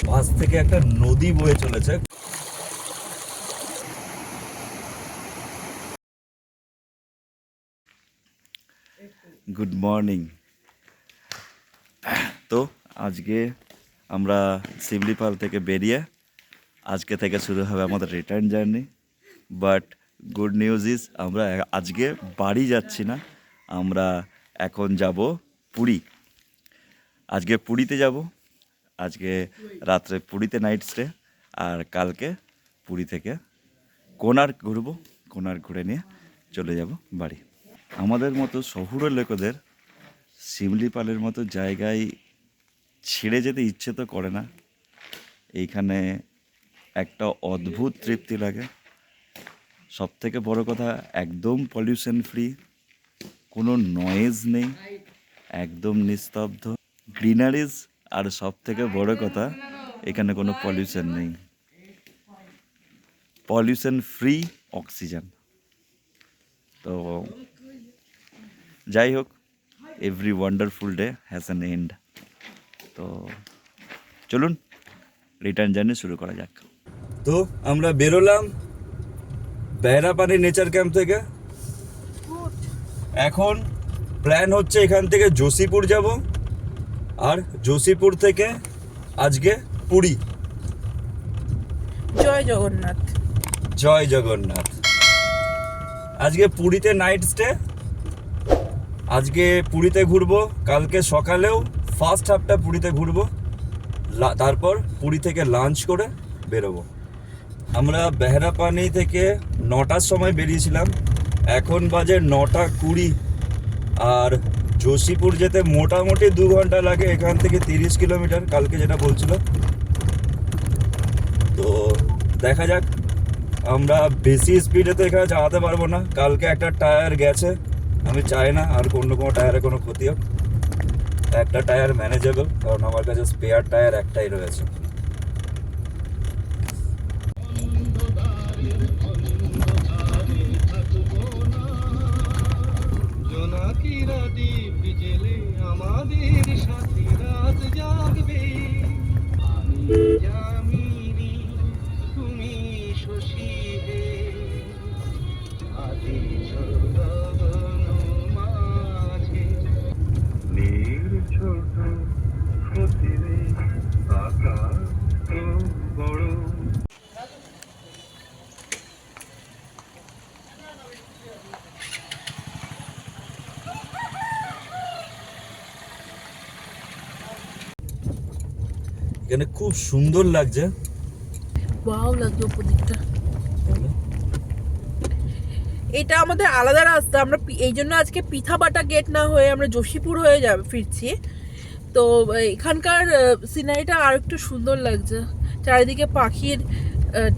পাশ থেকে একটা নদী বয়ে চলেছে। Good morning. তো আজকে আমরা শিমলিপাল থেকে বেরিয়ে আজকে থেকে শুরু হবে আমাদের return journey. But good news is আমরা আজকে বাড়ি যাচ্ছি না, আমরা এখন যাব পুরী। আজকে পুরীতে যাব, আজকে রাত্রে পুরীতে নাইট স্টে, আর কালকে পুরী থেকে কোণার্ক ঘুরবো। কোণার্ক ঘুরে নিয়ে চলে যাব বাড়ি। আমাদের মতো শহুরে লোকেদের শিমলিপালের মতো জায়গায় ছেড়ে যেতে ইচ্ছে তো করে না। এইখানে একটা অদ্ভুত তৃপ্তি লাগে। সব থেকে বড় কথা, একদম পলিউশন ফ্রি, কোনো নয়েজ নেই, একদম নিস্তব্ধ, গ্রিনারিজ, আর সব থেকে বড় কথা এখানে কোনো পলিউশন নেই, পলিউশন ফ্রি অক্সিজেন। তো যাই হোক, every wonderful day has an end. তো চলুন রিটার্ন জার্নি শুরু করা যাক। তো আমরা বেরোলাম বেহারাপানি নেচার ক্যাম্প থেকে। এখন প্ল্যান হচ্ছে এখান থেকে যোশীপুর যাব, আর যোশীপুর থেকে আজকে পুরী। জয় জগন্নাথ। জয় জগন্নাথ। আজকে পুরীতে নাইট স্টে, আজকে পুরীতে ঘুরবো, কালকে সকালেও ফার্স্ট হাফটা পুরীতে ঘুরবো, তারপর পুরী থেকে লাঞ্চ করে বেরোবো। আমরা বেহারাপানি থেকে 9টার সময় বেরিয়েছিলাম, এখন বাজে 9:20, আর যোশীপুর যেতে মোটামুটি 2 ঘন্টা লাগে, এখান থেকে 30 কিলোমিটার কালকে যেটা বলছিল। তো দেখা যাক, আমরা বেশি স্পিডে তো এখানে চালাতে পারবো না, কালকে একটা টায়ার গেছে, আমি চাই না আর কোনো টায়ারে কোনো ক্ষতি হোক। একটা টায়ার ম্যানেজেবল, কারণ আমার কাছে স্পেয়ার টায়ার একটাই রয়েছে। আমাদের সাথে রাত জাগবে, জামিনী তুমি শশী হে, আদি গগন মাঝে নীল ছোট ক্ষতিরে আকাশ বড়। এখানে খুব সুন্দর লাগছে, ওয়াও লাগছে উপর দিকটা। এটা আমাদের আলাদা রাস্তা, আমরা এই জন্য আজকে পিথাবাটা গেট না হয়ে আমরা যোশীপুর হয়ে ফিরছি। তো এখানকার সিনারিটা আর একটু সুন্দর লাগছে, চারিদিকে পাখির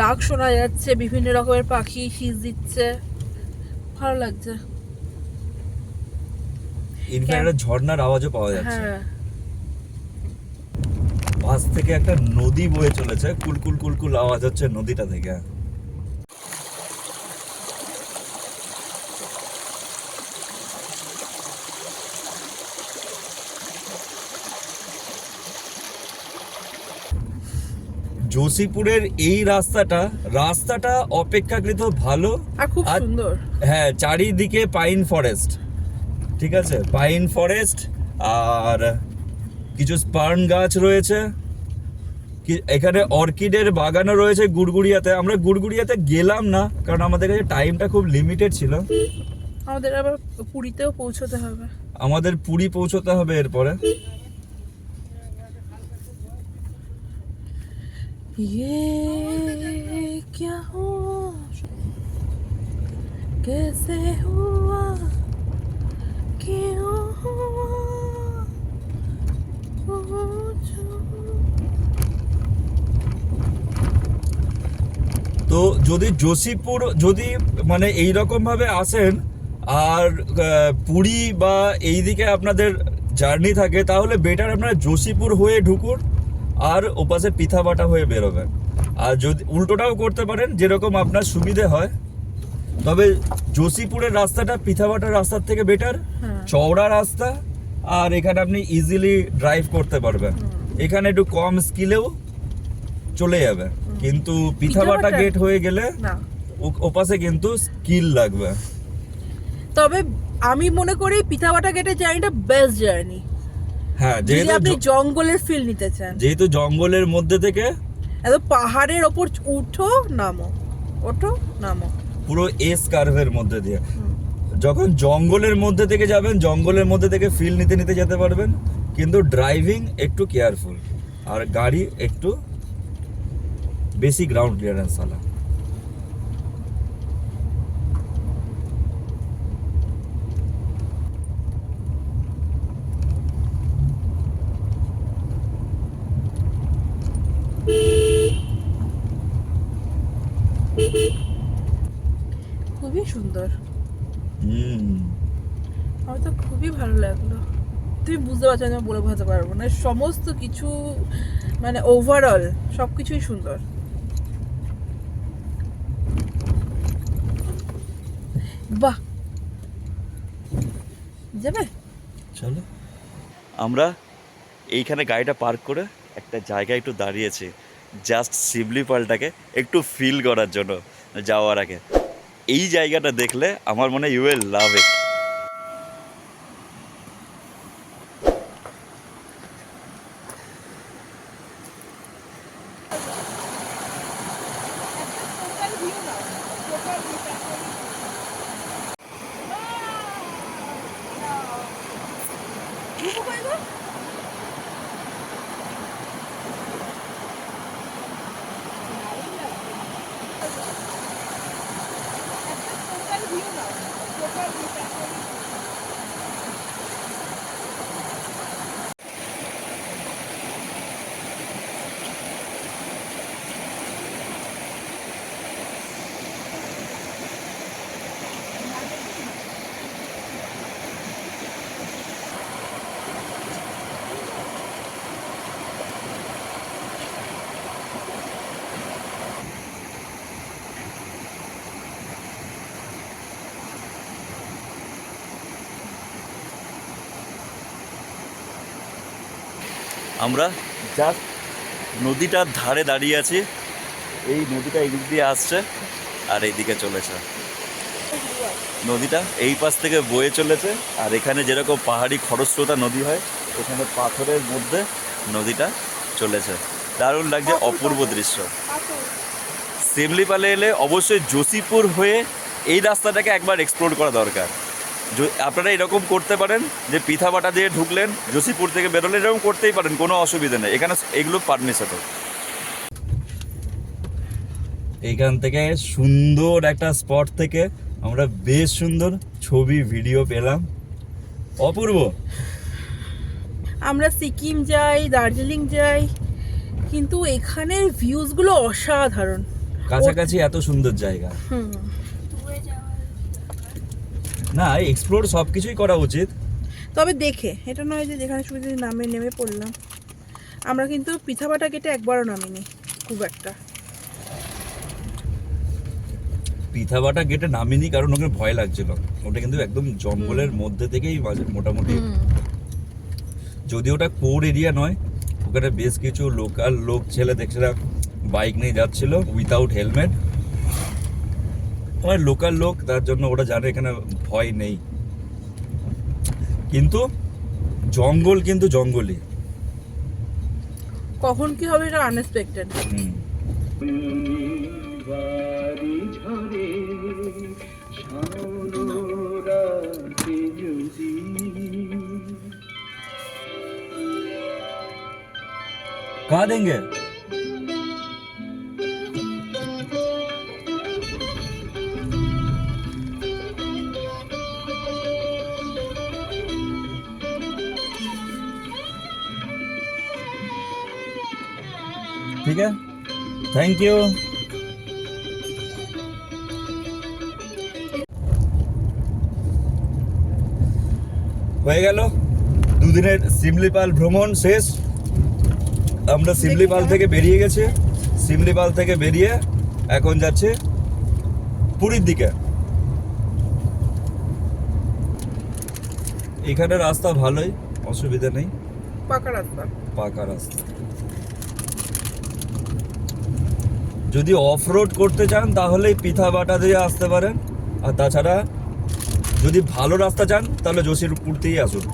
ডাক শোনা যাচ্ছে, বিভিন্ন রকমের পাখি শীষ দিচ্ছে, ভালো লাগছে। ইনফ্যাক্ট একটা ঝর্ণার আওয়াজও পাওয়া যাচ্ছে। হ্যাঁ, পাশ থেকে একটা নদী বয়ে চলেছে, কুলকুল কুলকুল আওয়াজ হচ্ছে নদীটা থেকে। যোশীপুরের এই রাস্তাটা অপেক্ষাকৃত ভালো আর খুব আর সুন্দর। হ্যাঁ, চারিদিকে পাইন ফরেস্ট, ঠিক আছে, পাইন ফরেস্ট, আর কিছু স্পার্ন গাছ রয়েছে, এখানে অর্কিডের বাগানও রয়েছে গুড়গুড়িয়াতে। আমরা গুড়গুড়িয়াতে গেলাম না, কারণ আমাদের কাছে টাইমটা খুব লিমিটেড ছিল। আমাদের আবার পুরীতেও পৌঁছতে হবে, আমাদের পুরী পৌঁছতে হবে এরপরে। ये क्या हुआ, कैसे हुआ, क्यों हुआ, पूछो। তো যদি যোশীপুর যদি মানে এইরকম ভাবে আসেন আর পুরী বা এইদিকে আপনাদের জার্নি থাকে, তাহলে বেটার আপনারা যোশীপুর হয়ে ঢুকুন আর ওপাশে পিথাবাটা হয়ে বেরোবেন। আর যদি উল্টোটাও করতে পারেন, যেরকম আপনার সুবিধে হয়। তবে যোশীপুরের রাস্তাটা পিথাবাটার রাস্তার থেকে বেটার, চওড়া রাস্তা, আর এখানে আপনি ইজিলি ড্রাইভ করতে পারবেন। এখানে একটু কম স্কিলেও চলে যাবে, কিন্তু পিথাবাটা পিথাবাটা- গেট হয়ে গেলে না, ওপাশে কিন্তু স্কিল লাগবে। তবে আমি মনে করি পিথাবাটা গেটের জার্নিটা বেস্ট জার্নি, হ্যাঁ, যদি আপনি জঙ্গলের ফিল নিতে চান। যেহেতু জঙ্গলের মধ্যে থেকে এত পাহাড়ের ওপর উঠো নামো, ওঠো নামো। পুরো এস কার্ভের মধ্যে দিয়ে যখন জঙ্গলের মধ্যে থেকে যাবেন, জঙ্গলের মধ্যে থেকে ফিল নিতে নিতে যেতে পারবেন, কিন্তু ড্রাইভিং একটু কেয়ারফুল, আর গাড়ি একটু বেশি গ্রাউন্ড ক্লিয়ারেন্স वाला। খুবই সুন্দর, হুম, আমার তো খুবই ভালো লাগলো। তুমি বুঝতে পারছো না, আমি বলে বোঝাতে পারবো না, সমস্ত কিছু মানে ওভারঅল সব কিছুই সুন্দর। বাহ, যাবে? চলো। আমরা এইখানে গাড়িটা পার্ক করে একটা জায়গায় একটু দাঁড়িয়েছি, জাস্ট শিবলিপালটাকে একটু ফিল করার জন্য যাওয়ার আগে। এই জায়গাটা দেখলে আমার মনে হয় ইউ উইল লাভ ইট। আমরা জাস্ট নদীটার ধারে দাঁড়িয়ে আছি, এই নদীটা এই দিক দিয়ে আসছে আর এইদিকে চলেছে। নদীটা এই পাশ থেকে বয়ে চলেছে, আর এখানে যেরকম পাহাড়ি খরস্রোতা নদী হয়, এখানে পাথরের মধ্যে নদীটা চলেছে। দারুণ লাগছে, অপূর্ব দৃশ্য। শিমলিপালে এলে অবশ্যই যোশীপুর হয়ে এই রাস্তাটাকে একবার এক্সপ্লোর করা দরকার। আপনারা এরকম করতে পারেন যে পিথাবাটা দিয়ে ঢুকলেন, যোশীপুর থেকে বেরোলে এরকম করতেই পারেন, কোনো অসুবিধা নেই, এখানে এগুলো পারমিশন। এইখান থেকে সুন্দর একটা স্পট থেকে আমরা বেশ সুন্দর ছবি ভিডিও পেলাম, অপূর্ব। আমরা সিকিম যাই, দার্জিলিং যাই, কিন্তু এখানের ভিউজগুলো অসাধারণ। কাছাকাছি এত সুন্দর জায়গা, না এক্সপ্লোর সব কিছুই করা উচিত। তবে দেখে, এটা নয় যে যেখানে সুবিধা নেমে পড়লাম। আমরা কিন্তু পিথাবাটা গেটে একবারও নামিনি খুব একটা। পিথাবাটা গেটে নামিনি কারণ ওখানে ভয় লাগছিল, ওটা কিন্তু একদম জঙ্গলের মধ্যে থেকেই মোটামুটি, যদি ওটা কোর এরিয়া নয়, ওখানে বেশ কিছু লোকাল লোক ছেলে দেখছিলাম বাইক নিয়ে যাচ্ছিল উইথাউট হেলমেট। আমার লোকাল লোক, তার জন্য ওরা জানে এখানে ভয় নেই, কিন্তু জঙ্গল কিন্তু জঙ্গলই, কখন কি হবে এটা আনএক্সপেক্টেড। कहाँ देंगे? ठीक है, थैंक यू। হয়ে গেল দুদিনের শিমলিপাল ভ্রমণ শেষ। আমরা শিমলিপাল থেকে বেরিয়ে গেছি, শিমলিপাল থেকে বেরিয়ে এখন যাচ্ছে পুরীর দিকে। এখানে রাস্তা ভালোই, অসুবিধা নেই, পাকা রাস্তা। পাকা রাস্তা। যদি অফ রোড করতে চান তাহলে পিথাবাটা দিয়ে আসতে পারেন, আর তাছাড়া যদি ভালো রাস্তা চান তাহলে জসিপুর থেকেই আসুন।